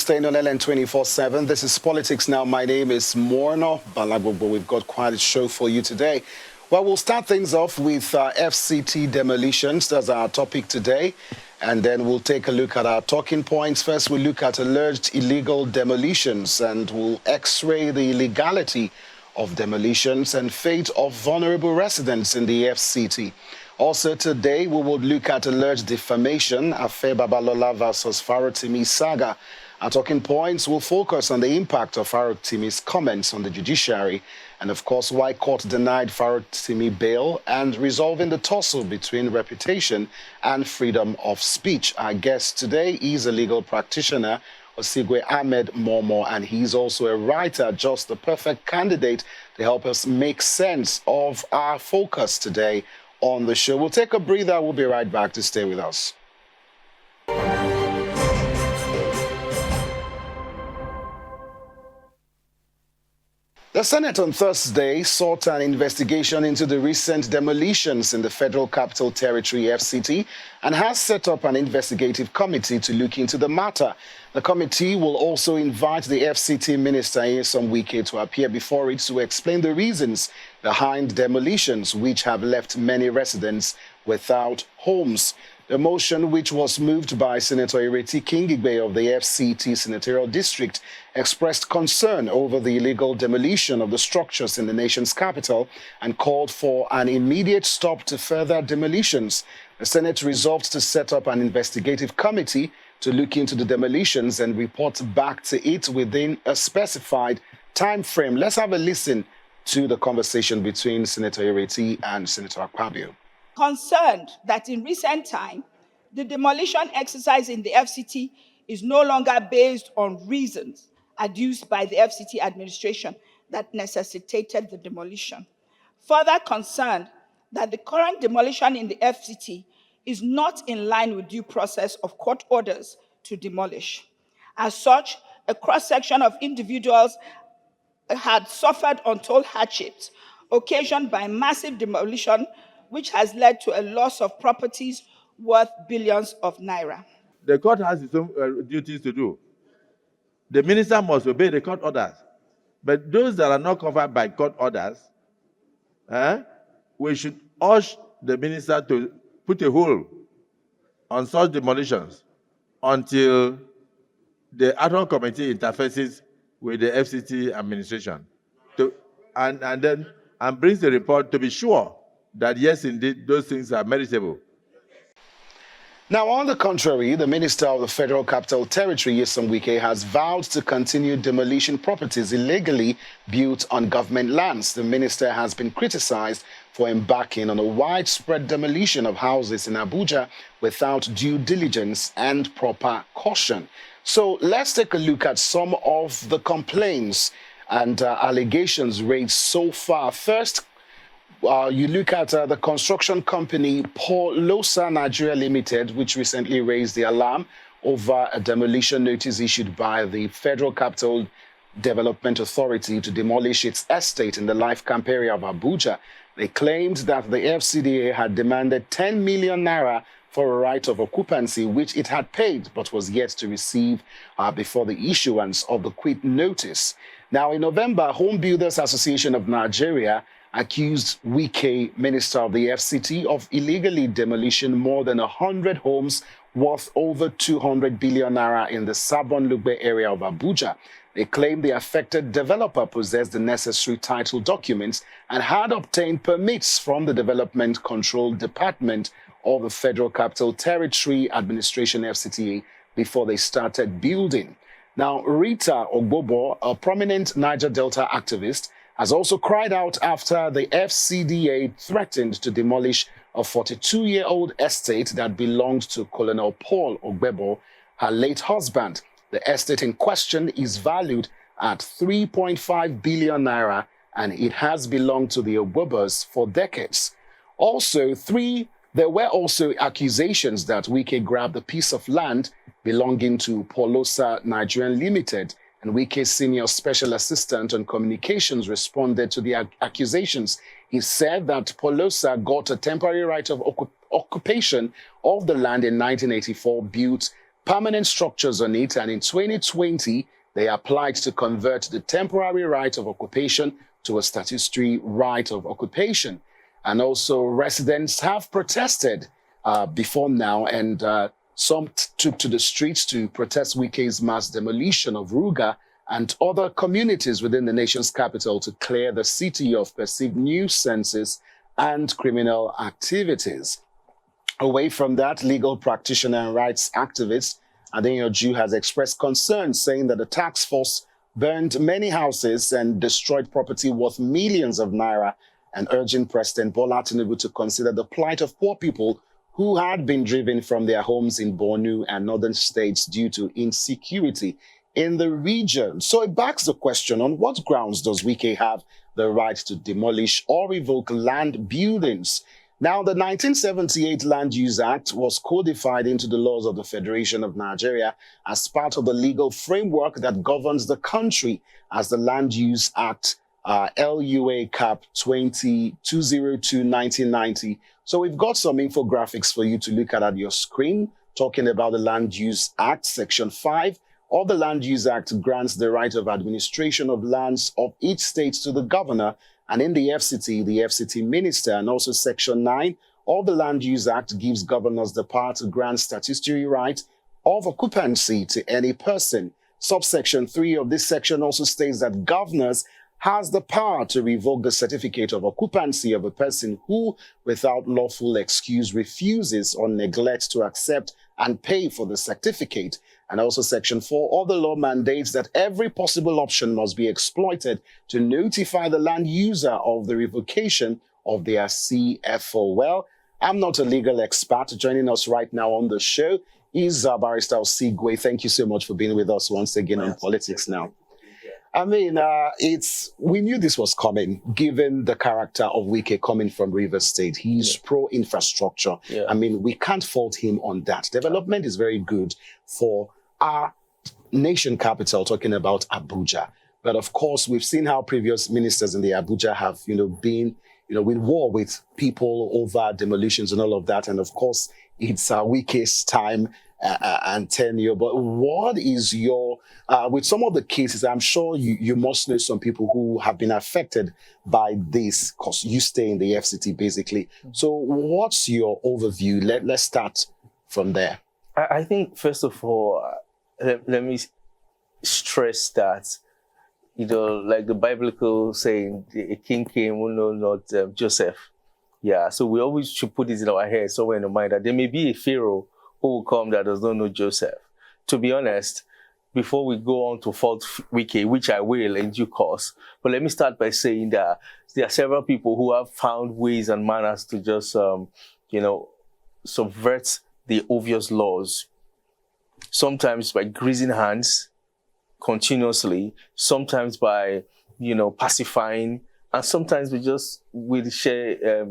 staying on LN 24/7. This is Politics Now. My name is Morno Balagbobo. We've got quite a show for you today. Well, we'll start things off with FCT demolitions. That's our topic today. And then we'll take a look at our talking points. First, we'll look at alleged illegal demolitions, and we'll x-ray the illegality of demolitions and fate of vulnerable residents in the FCT. Also today, we will look at alleged defamation, Afe Babalola versus Farotimi Saga. Our talking points will focus on the impact of Farotimi's comments on the judiciary, and of course, why court denied Farotimi bail, and resolving the tussle between reputation and freedom of speech. Our guest today is a legal practitioner, Osigwe Ahmed Momo, and he's also a writer, just the perfect candidate to help us make sense of our focus today on the show. We'll take a breather. We'll be right back to stay with us. The Senate on Thursday sought an investigation into the recent demolitions in the Federal Capital Territory, FCT, and has set up an investigative committee to look into the matter. The committee will also invite the FCT Minister, Nyesom Wike, to appear before it to explain the reasons behind demolitions which have left many residents without homes. The motion, which was moved by Senator Ireti Kingigbe of the FCT Senatorial District, expressed concern over the illegal demolition of the structures in the nation's capital and called for an immediate stop to further demolitions. The Senate resolved to set up an investigative committee to look into the demolitions and report back to it within a specified time frame. Let's have a listen to the conversation between Senator Ireti and Senator Akpabio. Concerned that in recent time, the demolition exercise in the FCT is no longer based on reasons adduced by the FCT administration that necessitated the demolition. Further concerned that the current demolition in the FCT is not in line with due process of court orders to demolish. As such, a cross-section of individuals had suffered untold hardships occasioned by massive demolition, which has led to a loss of properties worth billions of naira. The court has its own duties to do. The minister must obey the court orders. But those that are not covered by court orders, we should urge the minister to put a hold on such demolitions until the ad hoc committee interfaces with the FCT administration and brings the report to be sure that, yes, indeed, those things are meritable. Now, on the contrary, the Minister of the Federal Capital Territory, Nyesom Wike, has vowed to continue demolishing properties illegally built on government lands. The minister has been criticized for embarking on a widespread demolition of houses in Abuja without due diligence and proper caution. So let's take a look at some of the complaints and allegations raised so far. First, you look at the construction company Polosa Nigeria Limited, which recently raised the alarm over a demolition notice issued by the Federal Capital Development Authority to demolish its estate in the Life Camp area of Abuja. They claimed that the FCDA had demanded 10 million naira for a right of occupancy, which it had paid but was yet to receive before the issuance of the quit notice. Now, in November, Home Builders Association of Nigeria accused Wike, Minister of the FCT, of illegally demolishing more than 100 homes worth over 200 billion naira in the Sabon Lugbe area of Abuja. They claim the affected developer possessed the necessary title documents and had obtained permits from the Development Control Department of the Federal Capital Territory Administration, FCTA, before they started building. Now, Rita Ogbobo, a prominent Niger Delta activist, has also cried out after the FCDA threatened to demolish a 42-year-old estate that belonged to Colonel Paul Ogbebo, her late husband. The estate in question is valued at 3.5 billion naira, and it has belonged to the Ogbebos for decades. There were also accusations that Wike grabbed a piece of land belonging to Polosa Nigeria Limited, and Wike's senior special assistant on communications responded to the accusations. He said that Polosa got a temporary right of occupation of the land in 1984, built permanent structures on it, and in 2020, they applied to convert the temporary right of occupation to a statutory right of occupation. And also residents have protested before now, and some took to the streets to protest Wike's mass demolition of Ruga and other communities within the nation's capital to clear the city of perceived nuisances and criminal activities. Away from that, legal practitioner and rights activist Adeyanju has expressed concern, saying that the task force burned many houses and destroyed property worth millions of naira, and urging President Bola Tinubu to consider the plight of poor people who had been driven from their homes in Borno and northern states due to insecurity in the region. So it begs the question, on what grounds does Wike have the right to demolish or revoke land buildings? Now, the 1978 Land Use Act was codified into the laws of the Federation of Nigeria as part of the legal framework that governs the country as the Land Use Act, LUA Cap 202/1990. So we've got some infographics for you to look at your screen, talking about the Land Use Act. Section 5 of the Land Use Act grants the right of administration of lands of each state to the governor, and in the FCT minister. And also Section 9 of the Land Use Act gives governors the power to grant statutory right of occupancy to any person. Subsection 3 of this section also states that governors has the power to revoke the certificate of occupancy of a person who, without lawful excuse, refuses or neglects to accept and pay for the certificate. And also Section 4 of the law mandates that every possible option must be exploited to notify the land user of the revocation of their CFO. Well, I'm not a legal expert. Joining us right now on the show is Barrister Osigwe. Thank you so much for being with us once again on Politics Now. I mean, we knew this was coming, given the character of Wike coming from Rivers State. He's pro-infrastructure. Yeah. I mean, we can't fault him on that. Development is very good for our nation capital, talking about Abuja. But of course, we've seen how previous ministers in the Abuja have, been, with war with people over demolitions and all of that. And of course, it's Wike's time and tenure. But what is your, with some of the cases, I'm sure you must know some people who have been affected by this, because you stay in the FCT basically. So what's your overview? Let's start from there. I think, first of all, let me stress that, like the biblical saying, a king came who know not Joseph. Yeah, so we always should put this in our head, somewhere in the mind, that there may be a Pharaoh who will come that does not know Joseph. To be honest, before we go on to fault Wike, which I will in due course, but let me start by saying that there are several people who have found ways and manners to just, subvert the obvious laws. Sometimes by greasing hands continuously, sometimes by, pacifying, and sometimes with sheer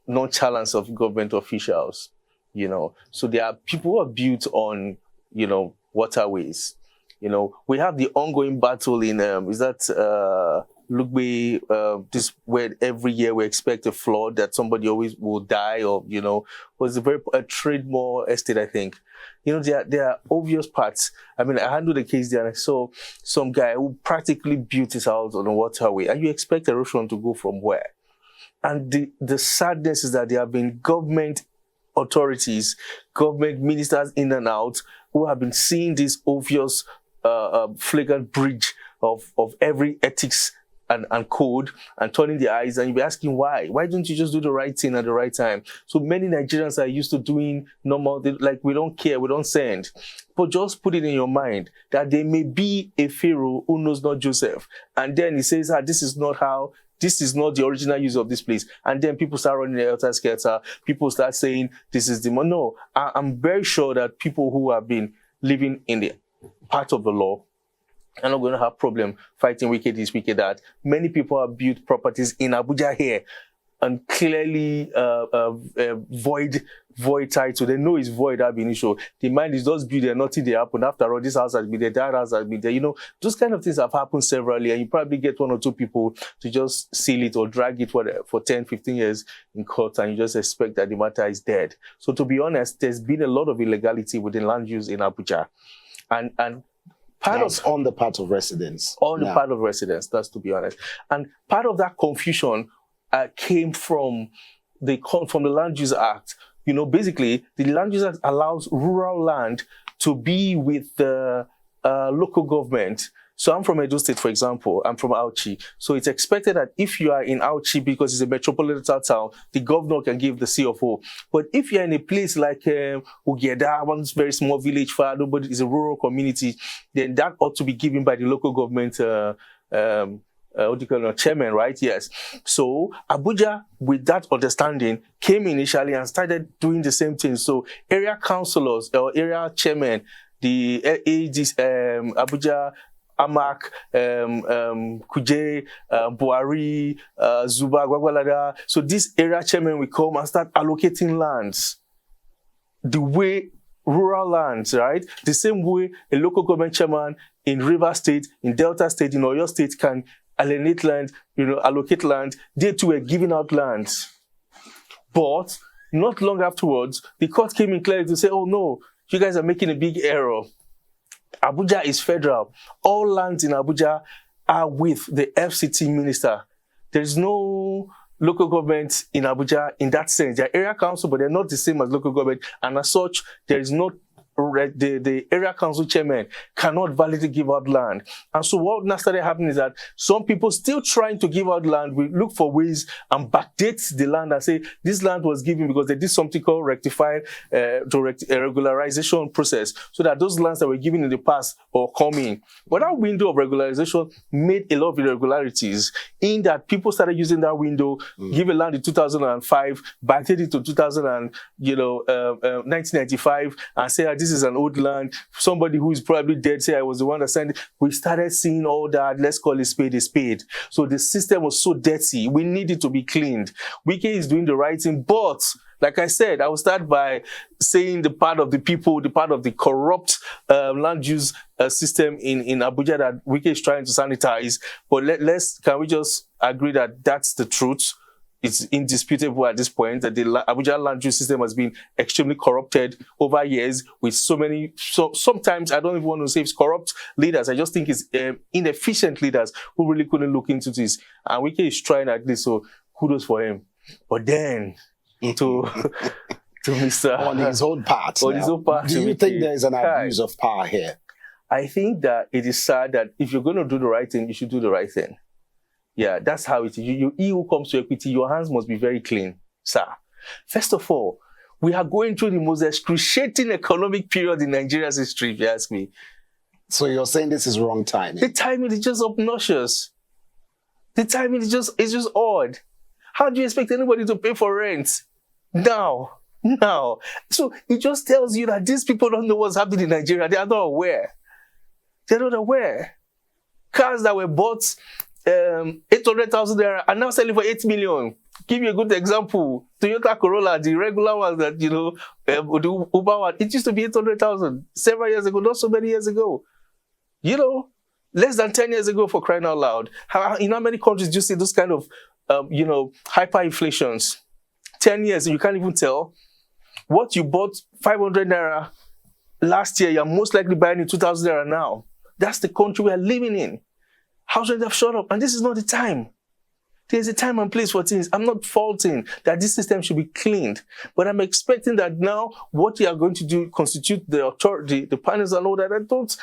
nonchalance of government officials, So there are people who are built on, waterways. We have the ongoing battle in, Lugbe, this where every year we expect a flood that somebody always will die, or was a Trademore estate, I think. There are obvious parts. I mean, I handled a case there and I saw some guy who practically built his house on a waterway, and you expect erosion to go from where? And the sadness is that there have been government authorities, government ministers in and out, who have been seeing this obvious flagrant breach of every ethics and code, and turning their eyes, and you'll be asking why. Why don't you just do the right thing at the right time? So many Nigerians are used to doing normal, like we don't care, we don't send. But just put it in your mind that there may be a Pharaoh who knows not Joseph. And then he says, this is not the original use of this place. And then people start running the helter-skelter. People start saying, this is the money. No, I'm very sure that people who have been living in the part of the law are not going to have problem fighting Wike this, Wike that. Many people have built properties in Abuja here. and clearly void title. They know it's void ab initio. The mind is just built there, nothing they happen. After all, this house has been there, that house has been there. You know, those kind of things have happened severally, and you probably get 1 or 2 people to just seal it or drag it for 10, 15 years in court, and you just expect that the matter is dead. So to be honest, there's been a lot of illegality within land use in Abuja. And part That's of on the part of residents. on the part of residents, that's to be honest. And part of that confusion came from the Land Use Act. You know, basically, the Land Use Act allows rural land to be with the local government. So I'm from Edo State, for example. I'm from Auchi. So it's expected that if you are in Auchi, because it's a metropolitan town, the governor can give the CFO. But if you're in a place like Ugeda, one very small village, far nobody is a rural community, then that ought to be given by the local government what do you call it, chairman, right? Yes. So Abuja, with that understanding, came initially and started doing the same thing. So area councillors or area chairman, the Abuja, Amak, Kuje, Buhari, Zuba, Gwagwalada. So this area chairman will come and start allocating lands the way rural lands, right? The same way a local government chairman in River State, in Delta State, in Oyo State can alienate land, allocate land. They too were giving out lands. But not long afterwards, the court came in clearly to say, oh no, you guys are making a big error. Abuja is federal. All lands in Abuja are with the FCT minister. There is no local government in Abuja in that sense. They are area council, but they're not the same as local government. And as such, there is not the area council chairman cannot validly give out land. And so what now started happening is that some people still trying to give out land will look for ways and backdate the land and say this land was given because they did something called rectified regularization process, so that those lands that were given in the past or coming. But that window of regularization made a lot of irregularities in that people started using that window, give a land in 2005, backdate it to 1995, and say this is an old land. Somebody who is probably dead say I was the one that signed it. We started seeing all that. Let's call a spade a spade. So the system was so dirty. We needed to be cleaned. Wike is doing the right thing, but like I said, I will start by saying the part of the people, the part of the corrupt land use system in Abuja that Wike is trying to sanitize. But can we just agree that that's the truth? It's indisputable at this point that the Abuja land use system has been extremely corrupted over years with sometimes I don't even want to say it's corrupt leaders. I just think it's inefficient leaders who really couldn't look into this. And Wike is trying at least, so kudos for him. But then to Mr. On his own part. On his own part. Do you think there is an abuse of power here? I think that it is sad that if you're going to do the right thing, you should do the right thing. Yeah, that's how it is. He who comes to equity, your hands must be very clean, sir. First of all, we are going through the most excruciating economic period in Nigeria's history, if you ask me. So you're saying this is wrong timing? The timing is just obnoxious. The timing is just odd. How do you expect anybody to pay for rent? Now. So it just tells you that these people don't know what's happening in Nigeria. They are not aware. They're not aware. Cars that were bought 800,000 naira are now selling for 8 million. Give you a good example. Toyota Corolla, the regular one that, the Uber one, it used to be 800,000 several years ago, not so many years ago. Less than 10 years ago, for crying out loud. In how many countries do you see those kind of, hyperinflations? 10 years, you can't even tell. What you bought 500 naira last year, you're most likely buying in 2,000 naira now. That's the country we are living in. House rent have shut up, and this is not the time. There's a time and place for things. I'm not faulting that this system should be cleaned, but I'm expecting that now what you are going to do constitute the authority, the panels and all that. And don't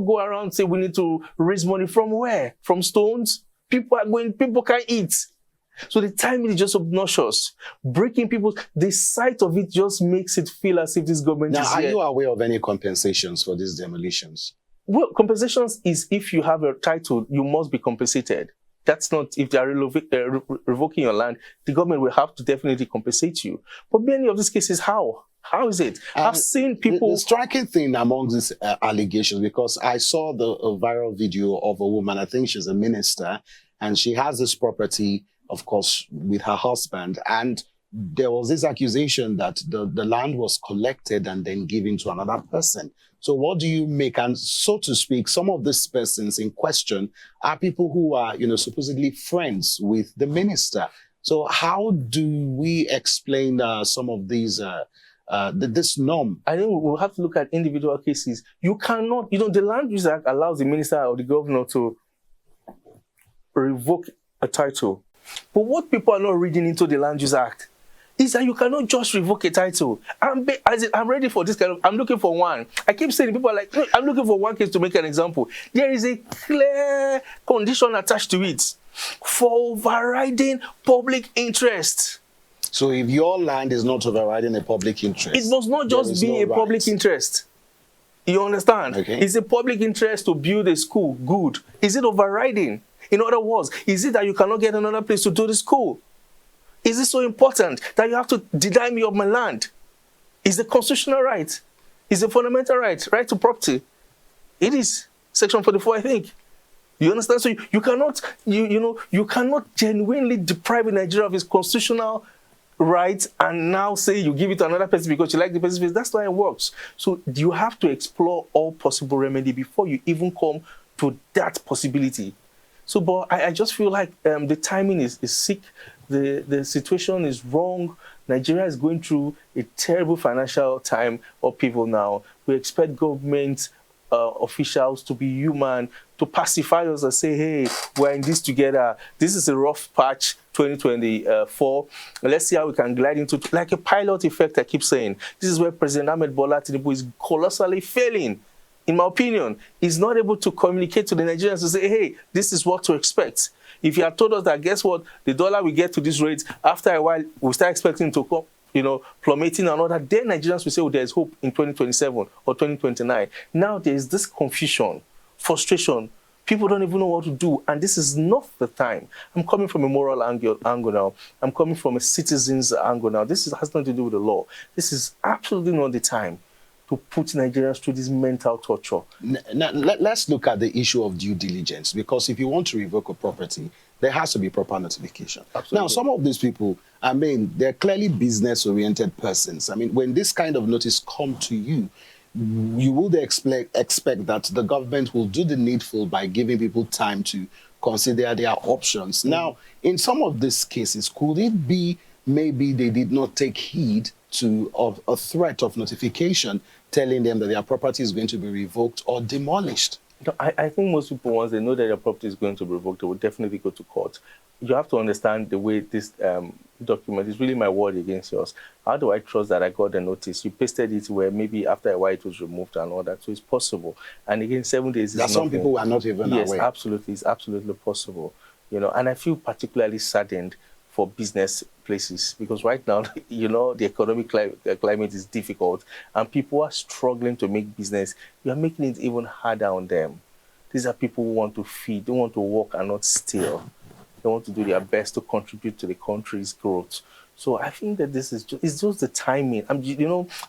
go around and say we need to raise money from where? From stones? People can't eat. So the timing is just obnoxious. Breaking people, the sight of it just makes it feel as if this government is here. Are you aware of any compensations for these demolitions? Well, compensations is if you have a title, you must be compensated. That's not, if they are revoking your land, the government will have to definitely compensate you. But many of these cases, how? How is it? I've seen people... The striking thing among these allegations, because I saw a viral video of a woman, I think she's a minister, and she has this property of course, with her husband. And there was this accusation that the land was collected and then given to another person. So what do you make? And so to speak, some of these persons in question are people who are, supposedly friends with the minister. So how do we explain some of these, this norm? I think we'll have to look at individual cases. You cannot, the Land Use Act allows the minister or the governor to revoke a title. But what people are not reading into the Land Use Act is that you cannot just revoke a title. I'm ready for this I'm looking for one. I keep saying, people are like, I'm looking for one case to make an example. There is a clear condition attached to it for overriding public interest. So if your land is not overriding a public interest, it must not just be a public interest. You understand? Okay. It's a public interest to build a school. Good. Is it overriding? In other words, is it that you cannot get another place to do the school? Is it so important that you have to deny me of my land? Is a constitutional right? Is a fundamental right to property? It is. Section 44, I think. You understand? So you cannot, you cannot genuinely deprive Nigeria of its constitutional right and now say you give it to another person because you like the person's face. That's not how it works. So you have to explore all possible remedy before you even come to that possibility. So, but I just feel like the timing is sick. The situation is wrong. Nigeria is going through a terrible financial time of people now. We expect government officials to be human, to pacify us and say, hey, we're in this together. This is a rough patch, 2024. Let's see how we can glide into, like a pilot effect, I keep saying. This is where President Ahmed Bola Tinubu is colossally failing. In my opinion, he's not able to communicate to the Nigerians to say, hey, this is what to expect. If you had told us that, guess what, the dollar will get to this rate, after a while, we start expecting to come, plummeting and all that, then Nigerians will say, oh, there's hope in 2027 or 2029. Now there's this confusion, frustration. People don't even know what to do, and this is not the time. I'm coming from a moral angle now. I'm coming from a citizen's angle now. This has nothing to do with the law. This is absolutely not the time to put Nigerians through this mental torture. Now, let's look at the issue of due diligence, because if you want to revoke a property, there has to be proper notification. Absolutely. Now, some of these people, they're clearly business-oriented persons. When this kind of notice comes to you, you would expect that the government will do the needful by giving people time to consider their options. Now, in some of these cases, could it be maybe they did not take heed of a threat of notification telling them that their property is going to be revoked or demolished? I think most people, once they know that their property is going to be revoked, they will definitely go to court. You have to understand the way this document is really my word against yours. How do I trust that I got the notice? You pasted it where maybe after a while it was removed and all that. So it's possible. And again, 7 days is nothing. Some people are not even aware. Yes, absolutely. It's absolutely possible. And I feel particularly saddened for business places, because right now, the economic climate is difficult and people are struggling to make business. You are making it even harder on them. These are people who want to feed, they want to work and not steal. They want to do their best to contribute to the country's growth. So I think that this is just the timing.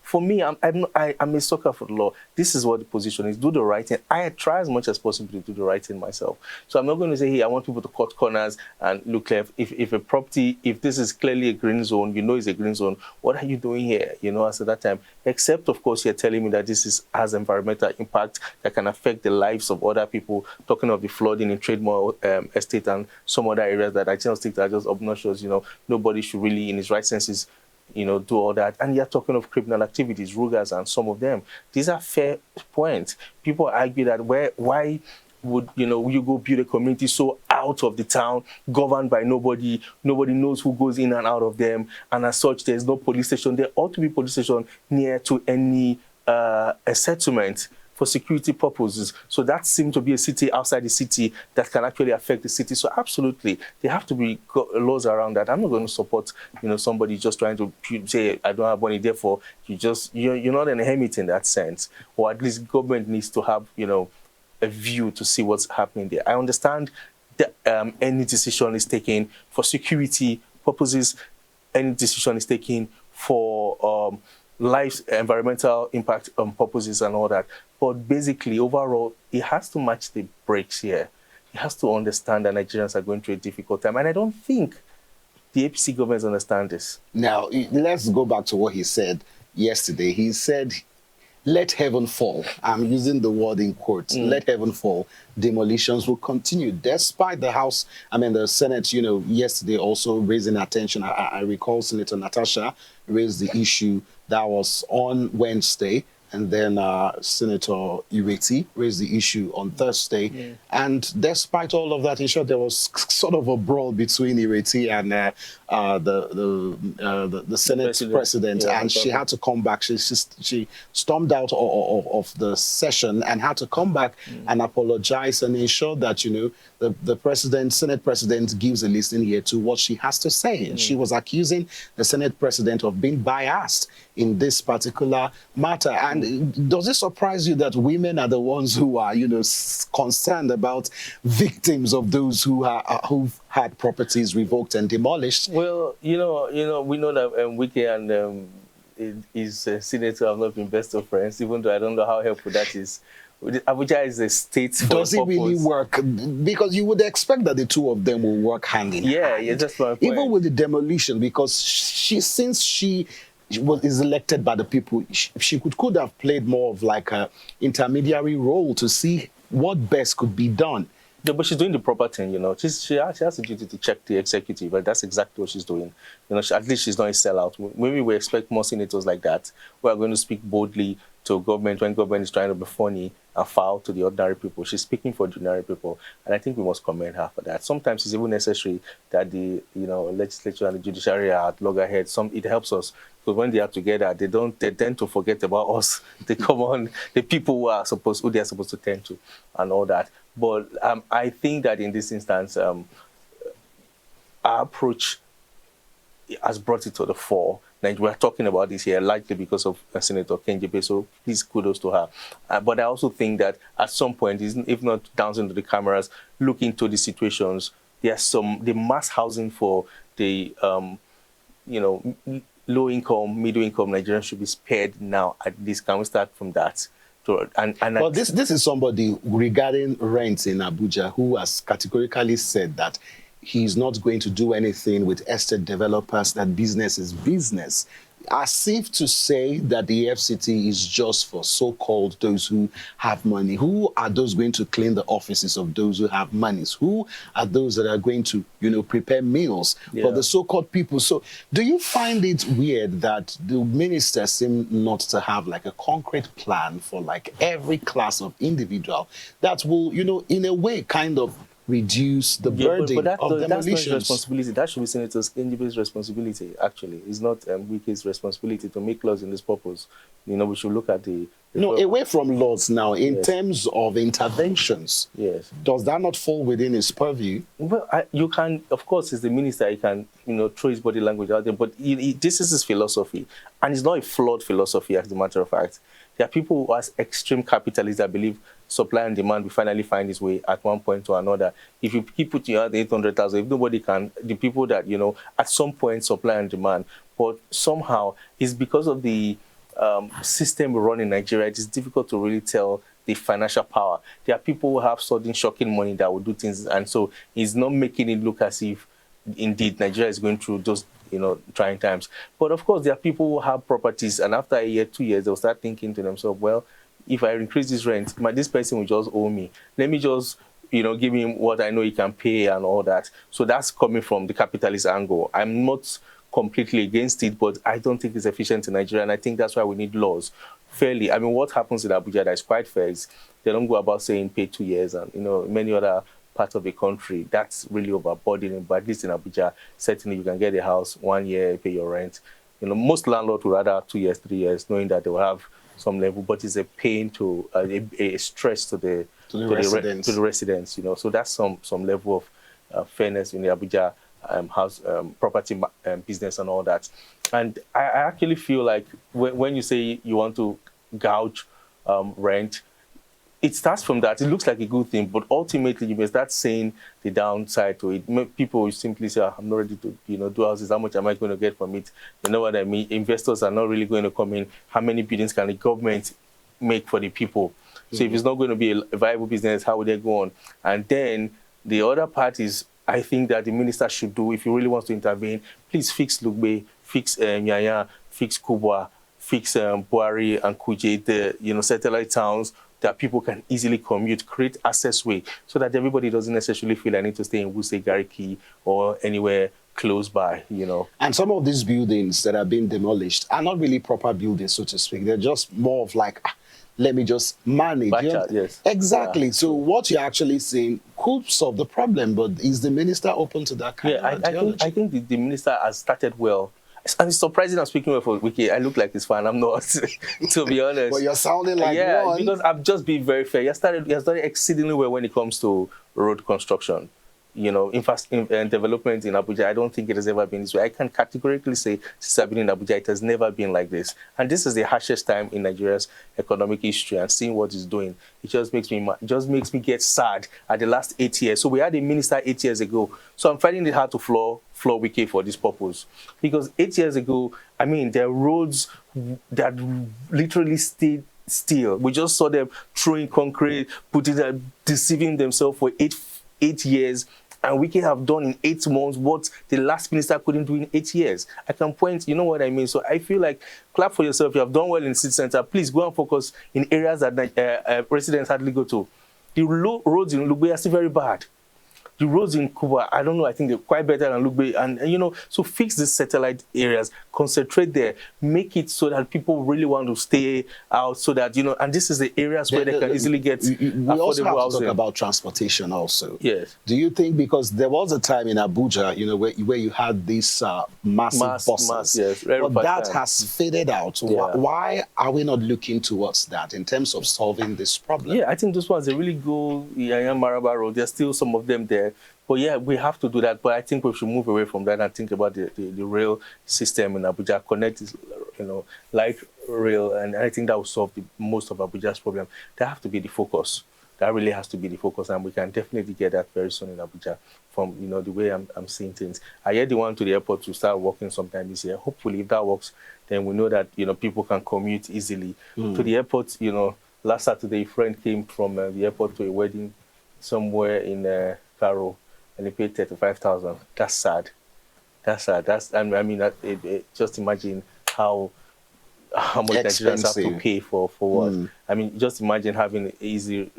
For me, I'm a sucker for the law. This is what the position is. Do the right thing. I try as much as possible to do the right thing myself. So I'm not going to say, hey, I want people to cut corners and look left. If a property, if this is clearly a green zone, it's a green zone, what are you doing here? As at that time, except, of course, you're telling me that this has environmental impact that can affect the lives of other people, talking of the flooding in Trademore Estate and some other areas that I just think are just obnoxious. Nobody should really, in his right senses, do all that. And you're talking of criminal activities, Rugers and some of them. These are fair points. People argue that why would you go build a community so out of the town, governed by nobody knows who goes in and out of them, and as such there's no police station. There ought to be police station near to any a settlement for security purposes. So that seems to be a city outside the city that can actually affect the city. So absolutely, there have to be laws around that. I'm not going to support, somebody just trying to say, I don't have money, therefore you're not an hermit in that sense. Or at least government needs to have, a view to see what's happening there. I understand that any decision is taken for security purposes, any decision is taken for life's environmental impact purposes and all that. But basically, overall, it has to match the breaks here. It has to understand that Nigerians are going through a difficult time. And I don't think the APC governments understand this. Now, let's go back to what he said yesterday. He said, let heaven fall. I'm using the word in quotes. Let heaven fall. Demolitions will continue despite the House, the Senate, yesterday also raising attention. I recall Senator Natasha raised the issue that was on Wednesday. And then Senator Ireti raised the issue on Thursday. And despite all of that, in short, there was sort of a brawl between Ireti and the Senate president. And she had to come back. She stormed out of the session and had to come back and apologize and ensure that, the Senate president gives a listening ear to what she has to say. And she was accusing the Senate president of being biased in this particular matter. And does it surprise you that women are the ones who are, concerned about victims of those who've had properties revoked and demolished? Well, we know that Wike and his senator have not been best of friends, even though I don't know how helpful that is. Abuja is a state for Does it really work? Because you would expect that the two of them will work hand in hand. Yeah, that's my point. Even with the demolition, because since she is elected by the people, she could have played more of like a intermediary role to see what best could be done. Yeah, but she's doing the proper thing, She has a duty to check the executive, but that's exactly what she's doing. At least she's not a sellout. Maybe we expect more senators like that who are going to speak boldly to government when government is trying to be funny and foul to the ordinary people. She's speaking for ordinary people, and I think we must commend her for that. Sometimes it's even necessary that the legislature and the judiciary are at loggerheads. It helps us, because when they are together, they tend to forget about us, the people who they are supposed to tend to, and all that. But I think that in this instance, our approach has brought it to the fore. Like, we're talking about this here likely because of Senator Kenjepe, so please kudos to her. But I also think that at some point, if not down into the cameras, look into the situations. There's the mass housing for the low income, middle income Nigerians should be spared now. At least, can we start from that? Well, this is somebody regarding rents in Abuja who has categorically said that he's not going to do anything with estate developers, that business is business. As if to say that the FCT is just for so-called those who have money. Who are those going to clean the offices of those who have monies? Who are those that are going to, prepare meals for the so-called people? So do you find it weird that the minister seem not to have like a concrete plan for like every class of individual that will, in a way kind of reduce the burden of demolitions? That's not his responsibility. That should be Senator Kenjepe's responsibility, actually. It's not Wike's responsibility to make laws in this purpose. We should look at the away from laws now, in terms of interventions. Yes. Does that not fall within his purview? Well, you can, of course, as the minister, he can, throw his body language out there, but this is his philosophy. And it's not a flawed philosophy, as a matter of fact. There are people who are extreme capitalists that believe supply and demand will finally find its way at one point or another. If you keep putting out 800,000, if nobody can, the people that, at some point supply and demand, but somehow it's because of the system we run in Nigeria, it is difficult to really tell the financial power. There are people who have sudden shocking money that will do things, and so it's not making it look as if indeed Nigeria is going through those trying times. But of course, there are people who have properties, and after a year, 2 years, they'll start thinking to themselves, well, if I increase this rent, this person will just owe me. Let me just, give him what I know he can pay and all that. So that's coming from the capitalist angle. I'm not completely against it, but I don't think it's efficient in Nigeria, and I think that's why we need laws fairly. What happens in Abuja that is quite fair is they don't go about saying pay 2 years, and many other parts of the country that's really overburdening. But at least in Abuja, certainly you can get a house 1 year, pay your rent. Most landlords would rather have 2 years, 3 years, knowing that they will have some level, but it's a pain to a stress to the residents. So that's some level of fairness in the Abuja house property business and all that. And I actually feel like when you say you want to gouge rent, it starts from that. It looks like a good thing, but ultimately you may start saying the downside to it. People will simply say, I'm not ready to do houses. How much am I going to get from it? You know what I mean? Investors are not really going to come in. How many buildings can the government make for the people? So if it's not going to be a viable business, how would they go on? And then the other part is I think that the minister should do, if he really wants to intervene, please fix Lugbe, fix Nyanya, fix Kubwa, fix Buari and Kuje, the satellite towns that people can easily commute, create access way so that everybody doesn't necessarily feel I need to stay in Wuse, Gariki or anywhere close by, And some of these buildings that are being demolished are not really proper buildings, so to speak. They're just more of like, let me just manage. Yes. Exactly. Yeah. So what you're actually saying could solve the problem, but is the minister open to that kind of ideology? I think the minister has started well. And it's surprising I'm speaking well for Wike. I look like he's fine. I'm not, to be honest. But you're sounding like one. Because I'm just being very fair. He has started exceedingly well when it comes to road construction. Development in Abuja, I don't think it has ever been this way. I can categorically say, since I've been in Abuja, it has never been like this. And this is the harshest time in Nigeria's economic history, and seeing what it's doing, it just makes me get sad at the last 8 years. So we had a minister 8 years ago. So I'm finding it hard to floor Wike for this purpose. Because 8 years ago, I mean, there are roads that literally stayed still. We just saw them throwing concrete, deceiving themselves for eight years, and Wike have done in 8 months what the last minister couldn't do in 8 years. I can point, you know what I mean? So I feel like, clap for yourself. You have done well in the city center. Please go and focus in areas that residents hardly go to. The roads in Lugbe are still very bad. The roads in Kuba, I don't know, I think they're quite better than Lugbe. And so fix the satellite areas, concentrate there, make it so that people really want to stay out so that, and this is the areas where they can easily get affordable housing. We also have to talk about transportation also. Yes. Do you think, because there was a time in Abuja, where you had these massive buses, yes, but that has faded out. Yeah. Why are we not looking towards that in terms of solving this problem? Yeah, I think those ones, they really go, Maraba Road, there's still some of them there. But yeah, we have to do that. But I think we should move away from that and think about the rail system in Abuja. Connect is, light rail, and I think that will solve most of Abuja's problem. That has to be the focus. That really has to be the focus, and we can definitely get that very soon in Abuja. From the way I'm seeing things. I heard the one to the airport to start working sometime this year. Hopefully, if that works, then we know that people can commute easily to the airport. Last Saturday, a friend came from the airport to a wedding somewhere in Cairo, and he paid 35,000. That's sad. That's sad. Just imagine how much Nigerians have to pay for what. I mean, just imagine having an easy,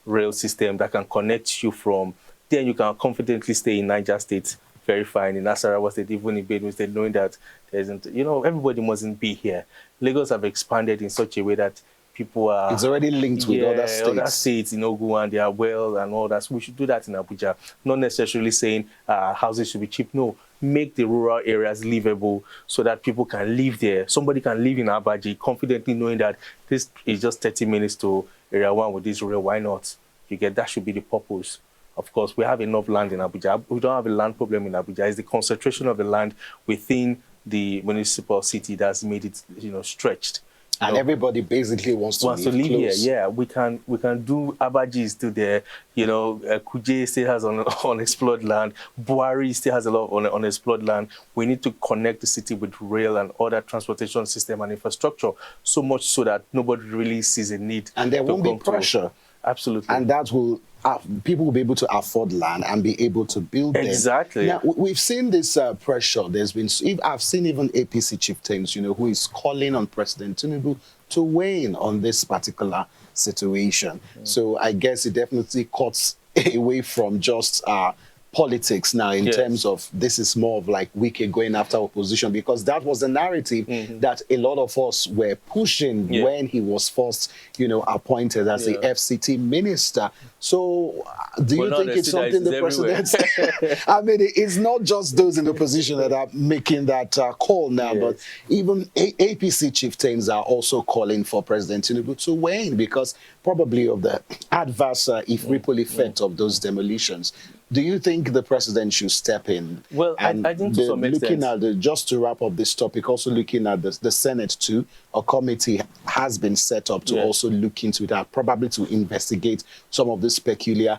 rail system that can connect you from. Then you can confidently stay in Niger State, very fine, in Nasarawa State, even in Benue State, knowing that there isn't, everybody mustn't be here. Lagos have expanded in such a way that people are... It's already linked with other states. Other states in Ogun, and they are well and all that. So we should do that in Abuja. Not necessarily saying houses should be cheap. No, make the rural areas livable so that people can live there. Somebody can live in Abaji confidently knowing that this is just 30 minutes to Area 1 with this rail. Why not? That should be the purpose. Of course, we have enough land in Abuja. We don't have a land problem in Abuja. It's the concentration of the land within the municipal city that's made it, stretched. And everybody basically wants to live here. Yeah, we can do. Abaji is still there. Kuje still has unexplored land. Buari still has a lot of unexplored land. We need to connect the city with rail and other transportation system and infrastructure, so much so that nobody really sees a need. And there won't be pressure. Absolutely. And that will, people will be able to afford land and be able to build them. Exactly. Now, we've seen this pressure. I've seen even APC chieftains, who is calling on President Tinubu to weigh in on this particular situation. So I guess it definitely cuts away from just politics now in terms of this is more of like Wike going after opposition, because that was the narrative that a lot of us were pushing when he was first, appointed as the FCT minister. So do you think it's something the president... I mean, it's not just those in the opposition that are making that call now, but even APC chieftains are also calling for President Tinubu to weigh in because probably of the adverse ripple effect of those demolitions. Do you think the president should step in? Well, I think to some extent. Just to wrap up this topic, also looking at the Senate too, a committee has been set up to also look into that, probably to investigate some of these peculiar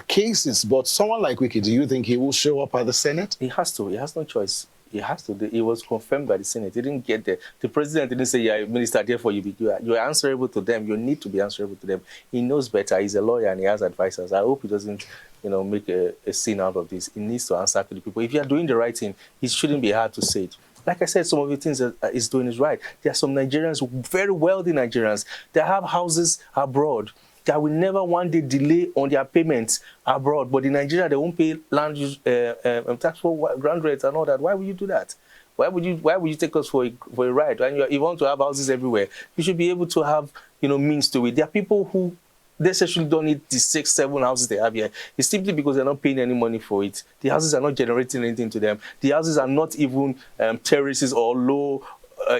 cases. But someone like Wike, do you think he will show up at the Senate? He has to. He has no choice. It has to. It was confirmed by the Senate. It didn't get there. The president didn't say, "Yeah, minister, therefore you're answerable to them. You need to be answerable to them." He knows better. He's a lawyer and he has advisors. I hope he doesn't, make a scene out of this. He needs to answer to the people. If you are doing the right thing, it shouldn't be hard to say it. Like I said, some of the things that he's doing is right. There are some Nigerians, very wealthy Nigerians, that have houses abroad that will never one day delay on their payments abroad. But in Nigeria, they won't pay land use tax for ground rates and all that. Why would you do that? Why would you take us for a ride? When you want to have houses everywhere, you should be able to have means to it. There are people who necessarily don't need the 6-7 houses they have here. It's simply because they're not paying any money for it. The houses are not generating anything to them. The houses are not even terraces or low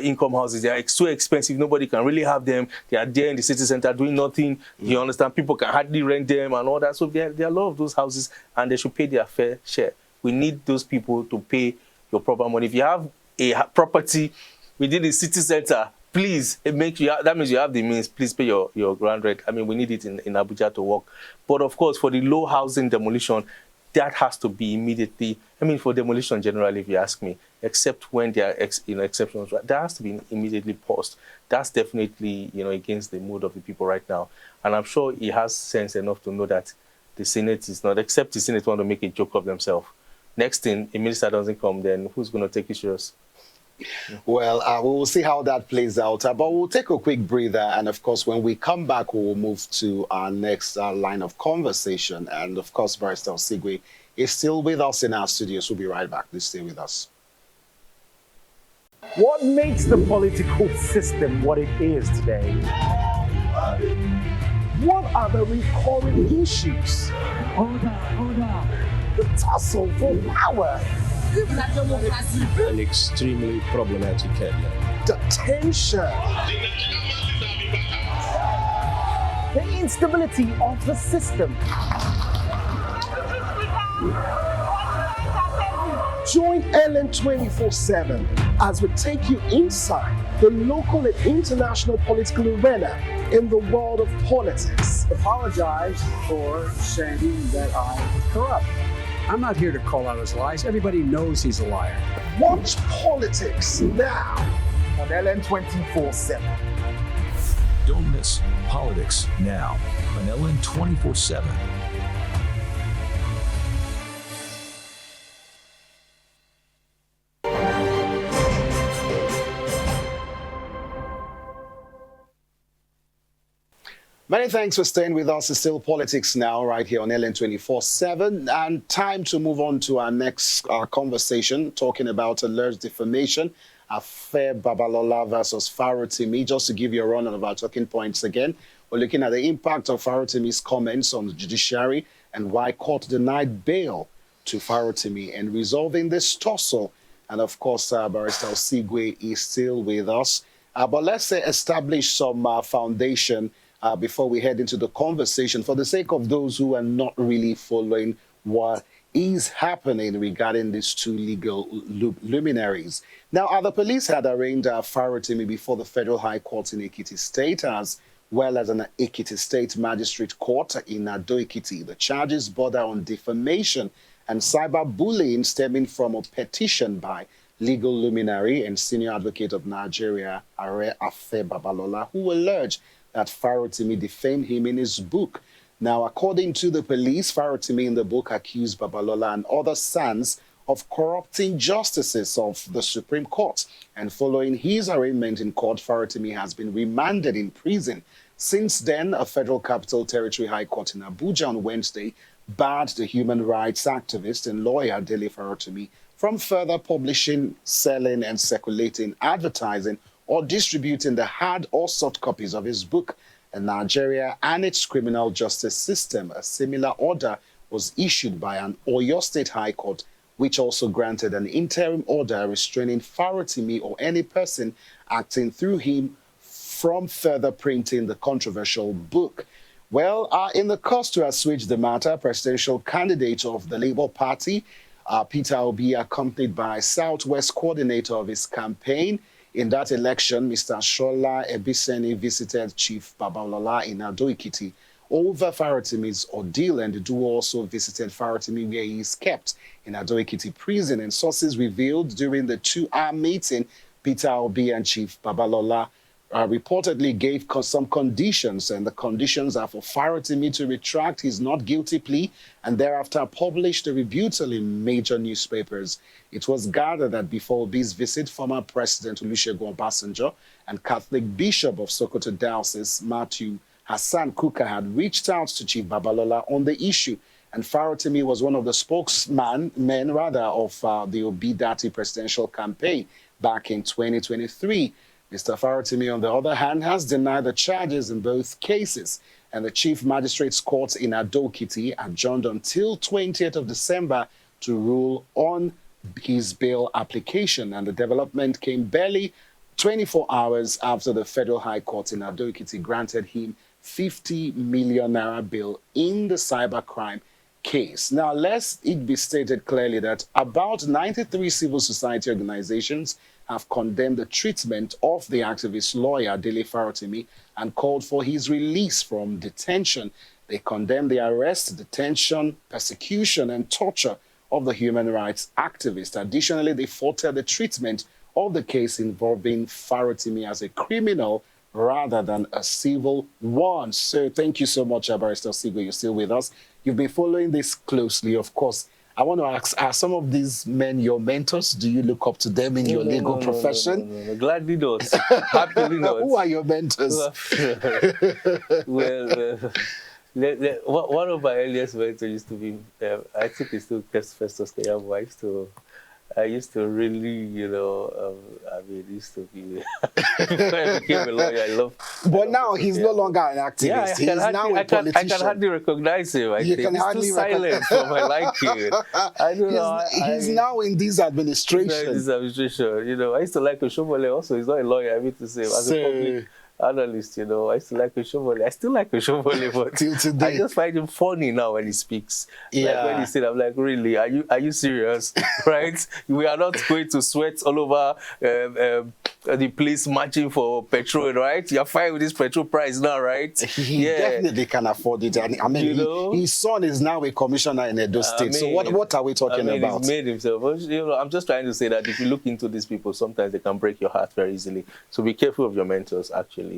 income houses. They are too expensive. Nobody can really have them. They are there in the city center doing nothing. You understand? People can hardly rent them and all that. So there are a lot of those houses, and they should pay their fair share. We need those people to pay your proper money. If you have a property within the city center, please that means you have the means. Please pay your ground rent. I mean, we need it in Abuja to work. But of course, for the low housing demolition, that has to be immediately. I mean, for demolition generally, if you ask me, except when there are exceptions, that has to be immediately paused. That's definitely against the mood of the people right now. And I'm sure he has sense enough to know that the Senate is not. Except the Senate want to make a joke of themselves. Next thing, a minister doesn't come, then who's going to take it serious? Well, we will see how that plays out, but we'll take a quick breather. And of course, when we come back, we will move to our next line of conversation. And of course, Barrister Osigwe is still with us in our studios. We'll be right back. Please stay with us. What makes the political system what it is today? What are the recurring issues? Order. The tussle for power. An extremely problematic area. The tension. The instability of the system. Join Ellen 24/7 as we take you inside the local and international political arena in the world of politics. Apologize for saying that I'm corrupt. I'm not here to call out his lies. Everybody knows he's a liar. Watch politics now on Ellen 24/7. Don't miss Politics Now on LN 24/7. Many thanks for staying with us. It's still Politics Now right here on LN 24/7. And time to move on to our next conversation, talking about alleged defamation, Afe Babalola versus Farotimi. Just to give you a run of our talking points again, we're looking at the impact of Farotimi's comments on the judiciary and why court denied bail to Farotimi and resolving this tussle. And of course, Barrister Osigwe is still with us. But let's say establish some foundation before we head into the conversation, for the sake of those who are not really following what is happening regarding these two legal luminaries. Now, the police had arraigned Farotimi before the Federal High Court in Ekiti State, as well as an Ekiti State Magistrate Court in Ado-Ekiti. The charges border on defamation and cyberbullying stemming from a petition by legal luminary and senior advocate of Nigeria, Afe Babalola, who alleged that Farotimi defamed him in his book. Now, according to the police, Farotimi in the book accused Babalola and other sons of corrupting justices of the Supreme Court. And following his arraignment in court, Farotimi has been remanded in prison. Since then, a Federal Capital Territory High Court in Abuja on Wednesday barred the human rights activist and lawyer Dele Farotimi from further publishing, selling, and circulating, advertising, or distributing the hard or soft copies of his book, Nigeria and its Criminal Justice System. A similar order was issued by an Oyo State High Court, which also granted an interim order restraining Farotimi or any person acting through him from further printing the controversial book. Well, in the course to assuage the matter, presidential candidate of the Labour Party, Peter Obi, accompanied by Southwest coordinator of his campaign, in that election, Mr. Shola Ebiseni visited Chief Babalola in Ado-Ekiti over Farotimi's ordeal, and the duo also visited Farotimi where he is kept in Ado-Ekiti prison. And sources revealed during the 2-hour meeting, Peter Obi and Chief Babalola reportedly gave some conditions, and the conditions are for Farotimi to retract his not guilty plea and thereafter publish the rebuttal in major newspapers. It was gathered that before Obi's visit, former President Olusegun Obasanjo and Catholic Bishop of Sokoto Diocese, Matthew Hassan Kuka, had reached out to Chief Babalola on the issue, and Farotimi was one of the spokesmen of the Obi Dati presidential campaign back in 2023. Mr. Farotimi, on the other hand, has denied the charges in both cases, and the Chief Magistrate's Court in Ado-Ekiti adjourned until 20th of December to rule on his bail application. And the development came barely 24 hours after the Federal High Court in Ado-Ekiti granted him 50 million naira bail in the cybercrime case. Now, lest it be stated clearly that about 93 civil society organizations have condemned the treatment of the activist lawyer Dele Farotimi and called for his release from detention. They condemn the arrest, detention, persecution, and torture of the human rights activist. Additionally, they faulted the treatment of the case involving Farotimi as a criminal rather than a civil one. So thank you so much, Barrister Sigo. You're still with us. You've been following this closely, of course. I want to ask, are some of these men your mentors? Do you look up to them in your legal profession? No. Gladly not. Happily not. Who are your mentors? One of my earliest mentors used to be, I think it's still Festus Keyamo. I used to really, used to be, before I became a lawyer, I love. But now he's no longer an activist. He's now a politician. I can hardly recognize him. He's too silent for my liking. I don't know. He's now in this administration. I used to like Oshomole also. He's not a lawyer, I mean to say. As a public analyst, I used to like Oshomole. I still like Oshomole, but till today. I just find him funny now when he speaks. Yeah. Like when he said, I'm like, really? Are you serious? Right? We are not going to sweat all over the place marching for petrol, right? You're fine with this petrol price now, right? He definitely can afford it. And I mean, his son is now a commissioner in Edo State. So what are we talking about? He's made himself. I'm just trying to say that if you look into these people, sometimes they can break your heart very easily. So be careful of your mentors, actually.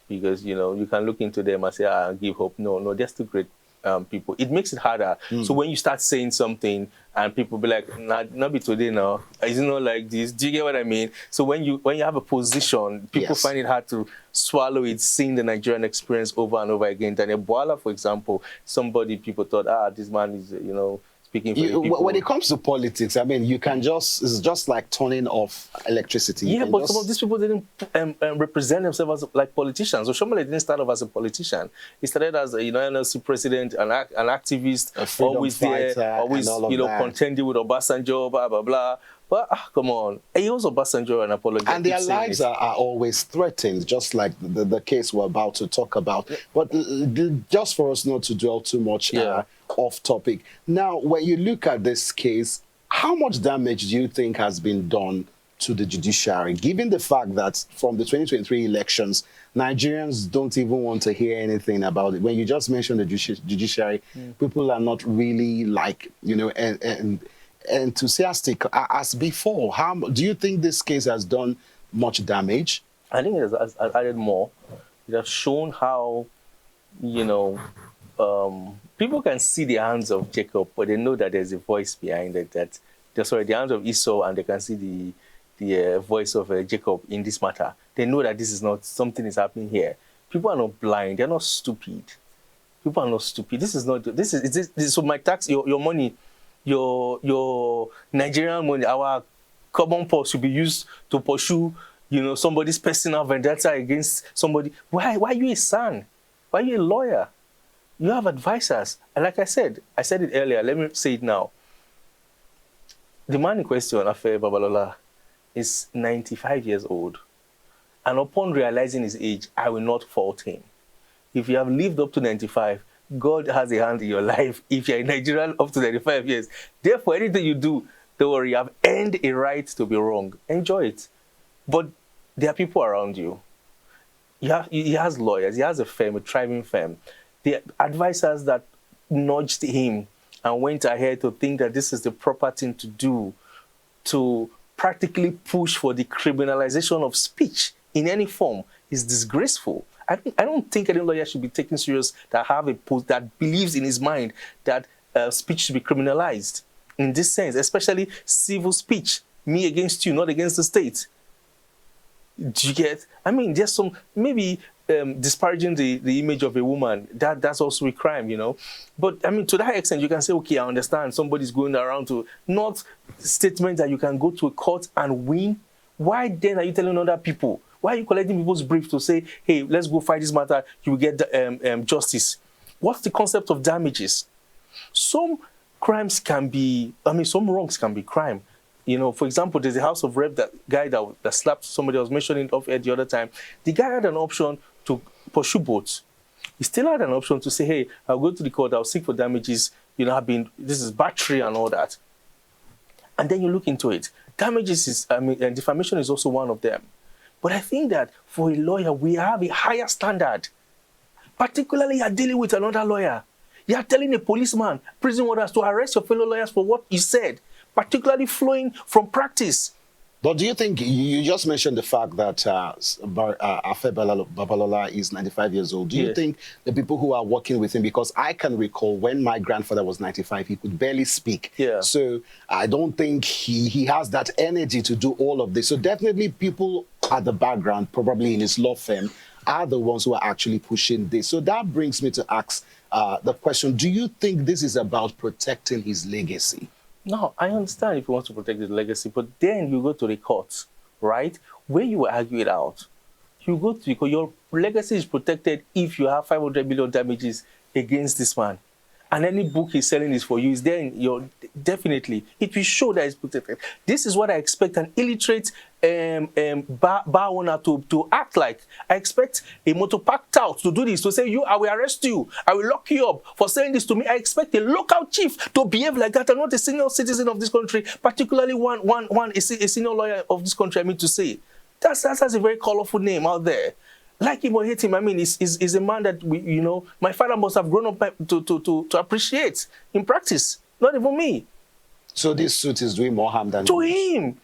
Because, you can look into them and say, give hope. No, they're still great people. It makes it harder. So when you start saying something and people be like, not be today now, is it not like this? Do you get what I mean? So when you have a position, people find it hard to swallow it, seeing the Nigerian experience over and over again. Daniel Bwala, for example, people thought, this man is, speaking for the people. When it comes to politics, I mean, it's just like turning off electricity. Yeah, but some of these people didn't represent themselves as like politicians. So Oshomole didn't start off as a politician. He started as a NLC president, an activist, always there, always contending with Obasanjo, blah blah blah. But come on, he was Obasanjo and apologized. And their lives are always threatened, just like the case we're about to talk about. But just for us not to dwell too much off topic. Now, when you look at this case, how much damage do you think has been done to the judiciary, given the fact that from the 2023 elections, Nigerians don't even want to hear anything about it? When you just mentioned the judiciary, people are not really enthusiastic as before. How do you think this case has done much damage? I think it has added more. It has shown how, people can see the hands of Jacob, but they know that there's a voice behind it. The hands of Esau, and they can see the voice of Jacob in this matter. They know that this is not something is happening here. People are not blind. They're not stupid. People are not stupid. This is so my tax, your money, your Nigerian money, our common purse should be used to pursue, somebody's personal vendetta against somebody. Why are you a son? Why are you a lawyer? You have advisors. And like I said it earlier, let me say it now. The man in question, Afe Babalola, is 95 years old. And upon realizing his age, I will not fault him. If you have lived up to 95, God has a hand in your life if you're a Nigerian up to 95 years. Therefore, anything you do, don't worry, you have earned a right to be wrong. Enjoy it. But there are people around you. He has lawyers. He has a firm, a thriving firm. the advisors that nudged him and went ahead to think that this is the proper thing to do, to practically push for the criminalization of speech in any form, is disgraceful. I don't think any lawyer should be taken serious that have a post that believes in his mind that speech should be criminalized in this sense, especially civil speech, me against you, not against the state. Do you get? I mean, there's some, maybe disparaging the image of a woman, that's also a crime, you know. But I mean, to that extent, you can say, okay, I understand somebody's going around to, not statements that you can go to a court and win. Why then are you telling other people? Why are you collecting people's brief to say, hey, let's go fight this matter, you will get the, justice? What's the concept of damages? Some crimes can be, I mean, some wrongs can be crime. You know, for example, there's a House of Rep, that guy that slapped somebody I was mentioning off air the other time. The guy had an option to pursue both. He still had an option to say, hey, I'll go to the court, I'll seek for damages, you know, this is battery and all that. And then you look into it. Damages is, I mean, and defamation is also one of them. But I think that for a lawyer, we have a higher standard. Particularly, you're dealing with another lawyer. You're telling a policeman, prison warders to arrest your fellow lawyers for what you said, particularly flowing from practice. But do you think, you just mentioned the fact that Afe Babalola is 95 years old. Do you think the people who are working with him, because I can recall when my grandfather was 95, he could barely speak. Yeah. So I don't think he has that energy to do all of this. So definitely people at the background, probably in his law firm, are the ones who are actually pushing this. So that brings me to ask the question, do you think this is about protecting his legacy? No, I understand if you want to protect the legacy, but then you go to the courts, right? Where you argue it out. You go to the court, your legacy is protected if you have 500 million damages against this man. And any book he's selling is for you, is there in your, definitely, it will show that it's protected. This is what I expect an illiterate bar owner to act like. I expect a motor park tout to do this, to say, I will arrest you, I will lock you up for saying this to me. I expect a local chief to behave like that, and not a senior citizen of this country, particularly a senior lawyer of this country, I mean to say. That's a very colorful name out there. Like him or hate him, I mean, is a man that, you know, my father must have grown up to appreciate in practice, not even me. So this suit is doing more harm than to him.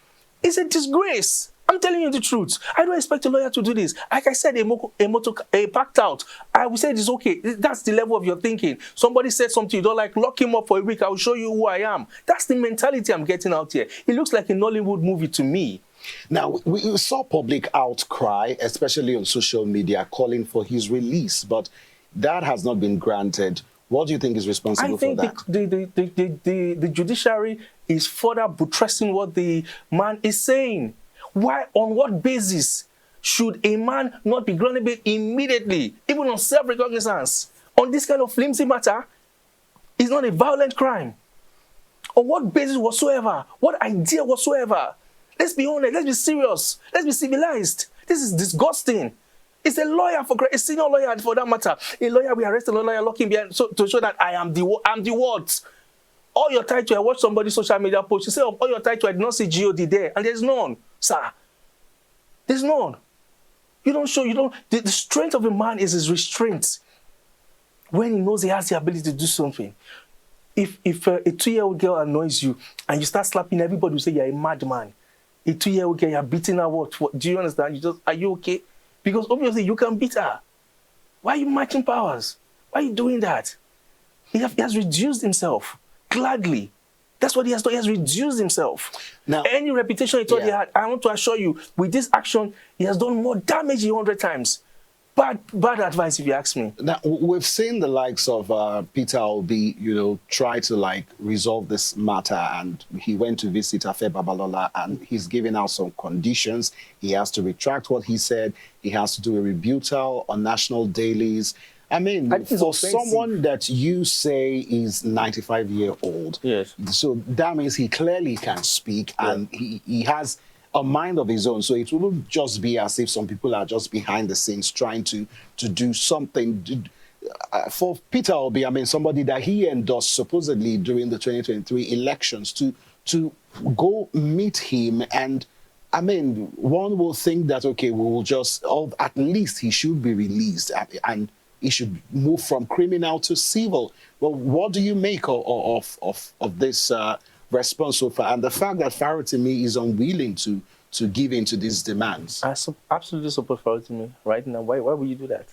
It's a disgrace. I'm telling you the truth. I don't expect a lawyer to do this. Like I said, a packed out, I will say it's okay. That's the level of your thinking. Somebody said something you don't like, lock him up for a week, I will show you who I am. That's the mentality I'm getting out here. It looks like a Nollywood movie to me. Now, we saw public outcry, especially on social media, calling for his release, but that has not been granted. What do you think is responsible for that? I think the judiciary is further buttressing what the man is saying. Why, on what basis should a man not be granted bail immediately, even on self-recognizance, on this kind of flimsy matter? It's not a violent crime. On what basis whatsoever, what idea whatsoever? Let's be honest, let's be serious, let's be civilized. This is disgusting. It's a lawyer, a senior lawyer for that matter. A lawyer, we arrest a lawyer, lock him behind to show that I'm the what? All your title, I watch somebody's social media post, you say, all your title, I did not see God there, and there's none, sir. There's none. The strength of a man is his restraint. When he knows he has the ability to do something. If a 2-year-old girl annoys you and you start slapping, everybody will say you're a madman. A 2-year-old girl, you're beating her what? Do you understand? Are you okay? Because obviously you can beat her. Why are you matching powers? Why are you doing that? He has reduced himself gladly. That's what he has done. He has reduced himself. Now, any reputation he thought he had, I want to assure you, with this action, he has done more damage 100 times. Bad advice, if you ask me. Now, we've seen the likes of Peter Obi, try to resolve this matter, and he went to visit Afe Babalola, and he's giving out some conditions. He has to retract what he said. He has to do a rebuttal on national dailies. I mean, for someone that you say is 95-year-old, yes. So that means he clearly can speak, and he has a mind of his own. So it wouldn't just be as if some people are just behind the scenes trying to do something. For Peter Obi, I mean, somebody that he endorsed supposedly during the 2023 elections, to go meet him, and I mean, one will think that, okay, we will just, at least he should be released. And it should move from criminal to civil. Well, what do you make of this response so far, and the fact that Farotimi is unwilling to give in to these demands? I absolutely support Farotimi right now. Why would you do that?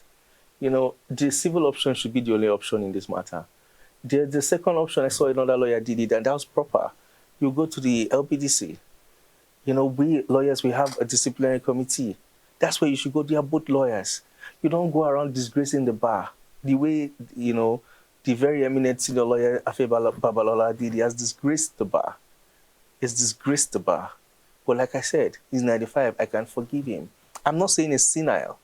You know, the civil option should be the only option in this matter. The second option, I saw another lawyer did it, and that was proper. You go to the LPDC. You know, we lawyers, we have a disciplinary committee. That's where you should go. They are both lawyers. You don't go around disgracing the bar. The way, you know, the very eminent senior lawyer, Afe Babalola, did, he has disgraced the bar. He's disgraced the bar. But like I said, he's 95. I can forgive him. I'm not saying it's senile.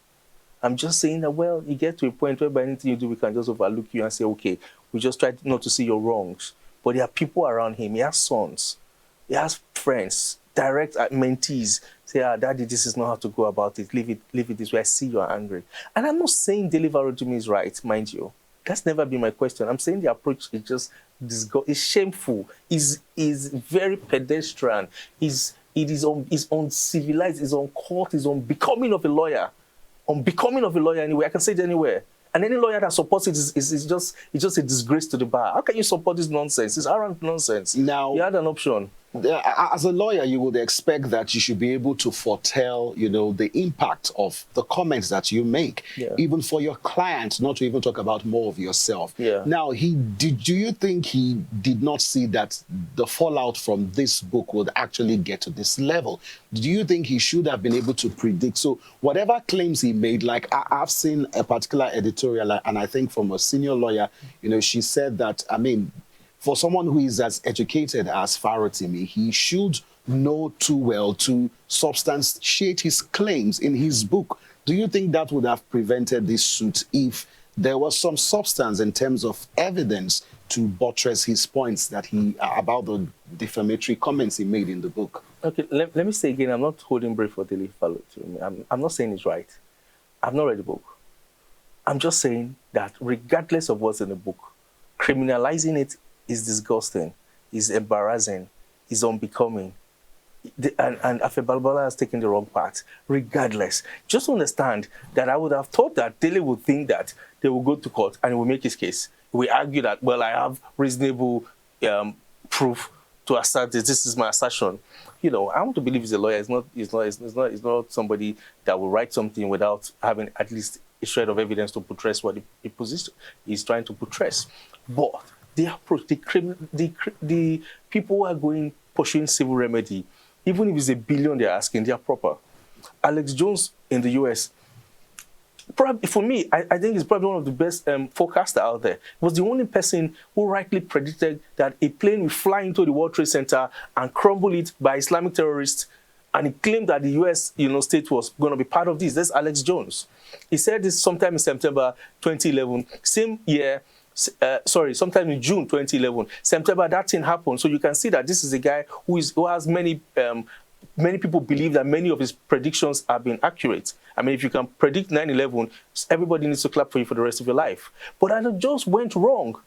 I'm just saying that, well, you get to a point where by anything you do, we can just overlook you and say, okay, we just try not to see your wrongs. But there are people around him. He has sons. He has friends, direct mentees. Say, Daddy, this is not how to go about it. Leave it this way. I see you are angry. And I'm not saying Dele Farotimi is right, mind you. That's never been my question. I'm saying the approach is just it's shameful. Is very pedestrian. It is uncivilized. It's uncouth. It's unbecoming of a lawyer. Unbecoming of a lawyer anyway. I can say it anywhere. And any lawyer that supports it is just a disgrace to the bar. How can you support this nonsense? It's arrant nonsense. Now, you had an option. As a lawyer, you would expect that you should be able to foretell, you know, the impact of the comments that you make, even for your client, not to even talk about more of yourself. Now, do you think he did not see that the fallout from this book would actually get to this level? Do you think he should have been able to predict? So whatever claims he made, like I've seen a particular editorial, and I think from a senior lawyer, you know, she said that, I mean, for someone who is as educated as Farotimi, he should know too well to substantiate his claims in his book. Do you think that would have prevented this suit if there was some substance in terms of evidence to buttress his points that about the defamatory comments he made in the book? Okay, let me say again, I'm not holding breath for Dele Farotimi. I'm not saying it's right. I've not read the book. I'm just saying that regardless of what's in the book, criminalizing it is disgusting, is embarrassing, is unbecoming. And Afe Babalola has taken the wrong path. Regardless, just understand that I would have thought that Dele would think that they will go to court and he will make his case. We argue that, well, I have reasonable proof to assert this. This is my assertion. You know, I want to believe he's a lawyer. He's not somebody that will write something without having at least a shred of evidence to buttress what he he's trying to buttress. But the approach, the people who are pursuing civil remedy, even if it's $1 billion they're asking, they are proper. Alex Jones in the US, probably, for me, I think he's probably one of the best forecasters out there. He was the only person who rightly predicted that a plane will fly into the World Trade Center and crumble it by Islamic terrorists. And he claimed that the US, state was going to be part of this. That's Alex Jones. He said this sometime in September 2011, same year. Sometime in June 2011, September, that thing happened. So you can see that this is a guy who has many people believe that many of his predictions have been accurate. I mean, if you can predict 9/11, everybody needs to clap for you for the rest of your life. But Alex Jones went wrong.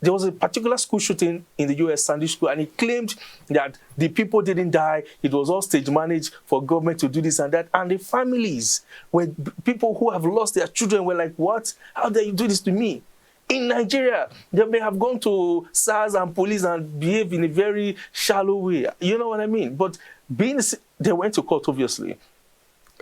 There was a particular school shooting in the US, Sandy School, and he claimed that the people didn't die. It was all stage managed for government to do this and that. And the families, where people who have lost their children were like, what? How dare you do this to me? In Nigeria, they may have gone to SARS and police and behave in a very shallow way. You know what I mean? But they went to court, obviously,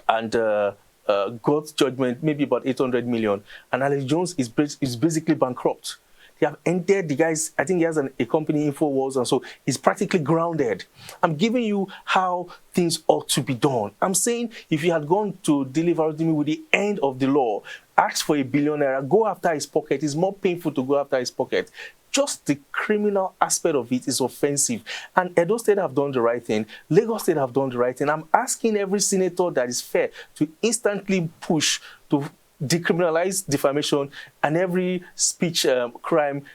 and got judgment, maybe about 800 million. And Alex Jones is basically bankrupt. They have ended the guys. I think he has a company, InfoWars, and so he's practically grounded. I'm giving you how things ought to be done. I'm saying if you had gone to Dele Farotimi with the end of the law, ask for $1 billion, go after his pocket. It's more painful to go after his pocket. Just the criminal aspect of it is offensive. And Edo State have done the right thing. Lagos State have done the right thing. I'm asking every senator that is fair to instantly push to decriminalize defamation and every speech crime,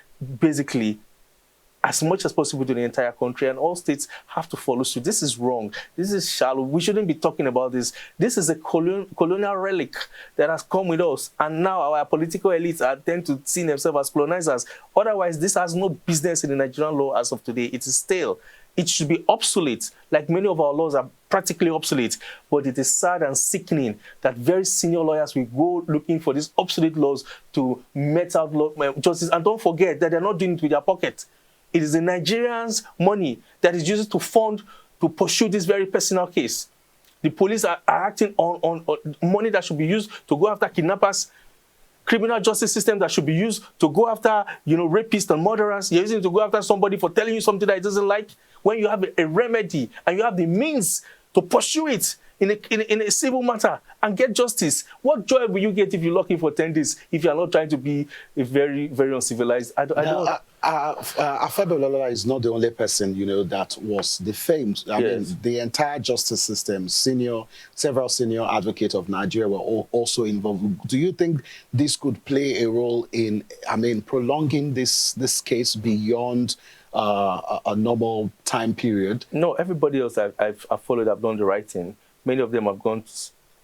basically as much as possible to the entire country, and all states have to follow suit. This is wrong. This is shallow. We shouldn't be talking about this. This is a colonial relic that has come with us, and now our political elites tend to see themselves as colonizers. Otherwise, this has no business in the Nigerian law as of today. It is stale. It should be obsolete, like many of our laws are practically obsolete. But it is sad and sickening that very senior lawyers will go looking for these obsolete laws to met out justice. And don't forget that they're not doing it with their pocket. It is the Nigerians' money that is used to fund, to pursue this very personal case. The police are acting on money that should be used to go after kidnappers, criminal justice system that should be used to go after, rapists and murderers. You're using it to go after somebody for telling you something that he doesn't like, when you have a remedy and you have the means to pursue it in a civil matter and get justice. What joy will you get if you're looking for 10 days, if you're not trying to be a very, very uncivilized? Afe Babalola is not the only person, that was defamed. I mean, the entire justice system, several senior advocates of Nigeria were also involved. Do you think this could play a role in, prolonging this case beyond a normal time period? No, everybody else I've followed have done the right thing. Many of them have gone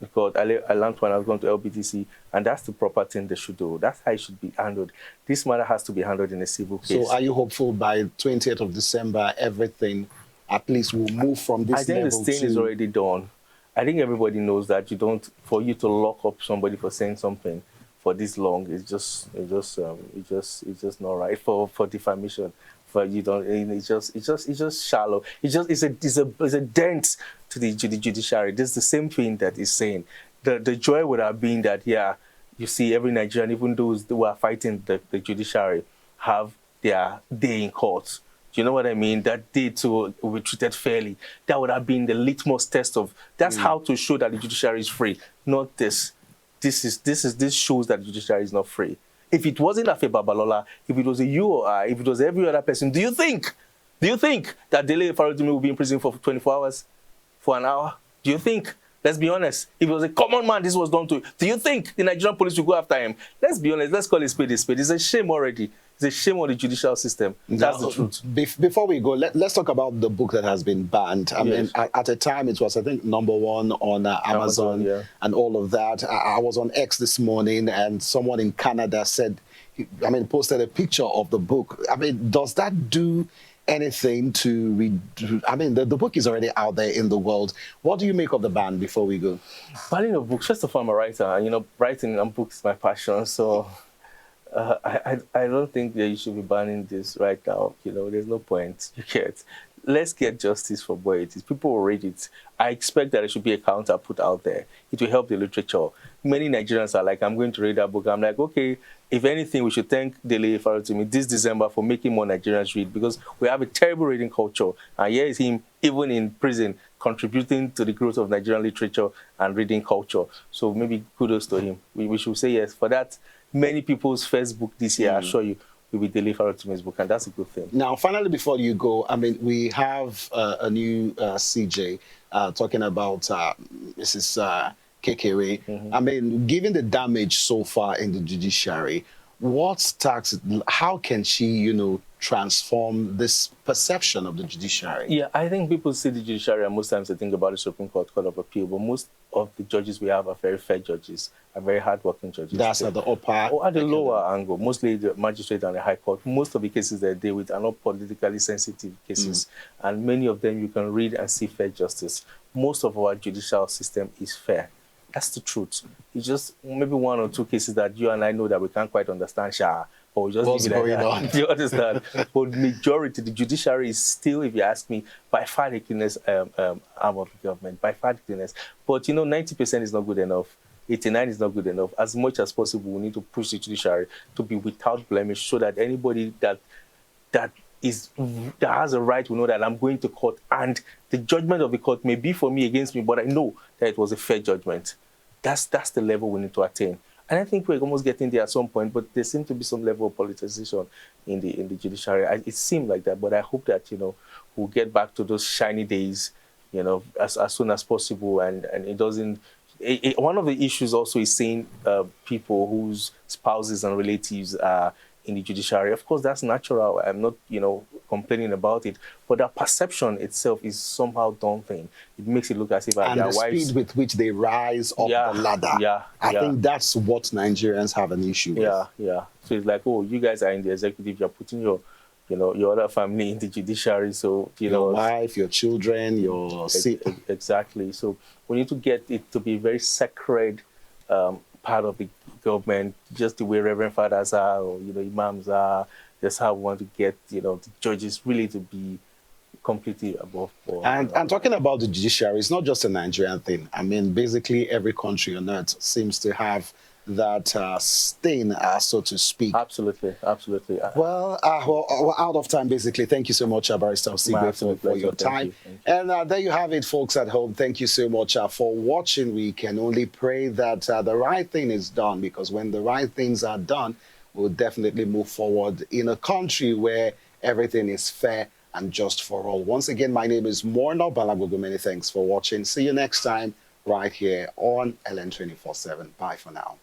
to court. I learned when I've gone to LBTC, and that's the proper thing they should do. That's how it should be handled. This matter has to be handled in a civil case. So are you hopeful by 20th of December, everything at least will move from this level? I think the stain is already done. I think everybody knows that for you to lock up somebody for saying something for this long, it's just not right for defamation. But you don't. It's just shallow. It's a dent to the judiciary. This is the same thing that is saying. The joy would have been that you see every Nigerian, even those who are fighting the judiciary, have their day in court. Do you know what I mean? That day too will be treated fairly. That would have been the litmus test of. That's how to show that the judiciary is free. Not this. This shows that the judiciary is not free. If it wasn't Afe Babalola, if it was you or I, if it was every other person, do you think that Dele Farotimi will be in prison for 24 hours, for an hour? Do you think? Let's be honest. If it was a common man this was done to, do you think the Nigerian police will go after him? Let's be honest. Let's call it spade a spade. It's a shame already. It's a shame on the judicial system. That's the truth. Before we go, let's talk about the book that has been banned. I mean, at a time, it was, I think, #1 on Amazon and all of that. I was on X this morning, and someone in Canada said, posted a picture of the book. Does that do anything to the book is already out there in the world. What do you make of the ban before we go? Banning of books, first of all, I'm a writer. Writing on books is my passion, so I don't think that you should be banning this right now. There's no point. Let's get justice for what it is. People will read it. I expect that there should be a counter put out there. It will help the literature. Many Nigerians are like, I'm going to read that book. I'm like, okay, if anything, we should thank Dele Farotimi this December for making more Nigerians read, because we have a terrible reading culture. And here is him, even in prison, contributing to the growth of Nigerian literature and reading culture. So maybe kudos to him. We should say yes. For that, many people's first book this year, I assure you, will be Dele Farotimi's book, and that's a good thing. Now, finally, before you go, we have a new CJ talking about Mrs. Kekere. Given the damage so far in the judiciary, how can she, transform this perception of the judiciary? Yeah, I think people see the judiciary, and most times they think about the Supreme Court, Court of Appeal, but most of the judges we have are very fair judges, are very hardworking judges. That's at the upper... Or at the lower angle, mostly the magistrate and the high court. Most of the cases they deal with are not politically sensitive cases, and many of them you can read and see fair justice. Most of our judicial system is fair. That's the truth. It's just maybe one or two cases that you and I know that we can't quite understand, but we just leave it like that. Do you understand? But majority, the judiciary is still, if you ask me, by far the cleanest arm of the government, by far the cleanest. But 90% is not good enough. 89 is not good enough. As much as possible, we need to push the judiciary to be without blemish, so that anybody that has a right will know that I'm going to court, and the judgment of the court may be for me, against me, but I know that it was a fair judgment. That's the level we need to attain. And I think we're almost getting there at some point, but there seems to be some level of politicization in the judiciary. It seemed like that, but I hope that, we'll get back to those shiny days, as soon as possible. And it doesn't... One of the issues also is seeing people whose spouses and relatives are in the judiciary. Of course, that's natural. I'm not, complaining about it. But that perception itself is somehow daunting. It makes it look as if and their the wives... speed with which they rise up the ladder. I think that's what Nigerians have an issue with. Yeah. So it's like, oh, you guys are in the executive, you're putting your other family in the judiciary. So, your wife, your children, your... Exactly. So we need to get it to be a very sacred part of the government, just the way Reverend Fathers are, or, imams are. That's how we want to get, the judges really to be completely above board. And talking about the judiciary, it's not just a Nigerian thing. I mean, basically every country on earth seems to have that stain, so to speak. Absolutely. Well, we're out of time, basically. Thank you so much, Barrister Osigwe, for your time. Thank you. And there you have it, folks at home. Thank you so much for watching. We can only pray that the right thing is done, because when the right things are done, we'll definitely move forward in a country where everything is fair and just for all. Once again, my name is Morna Balagogo. Many thanks for watching. See you next time right here on LN 24/7. Bye for now.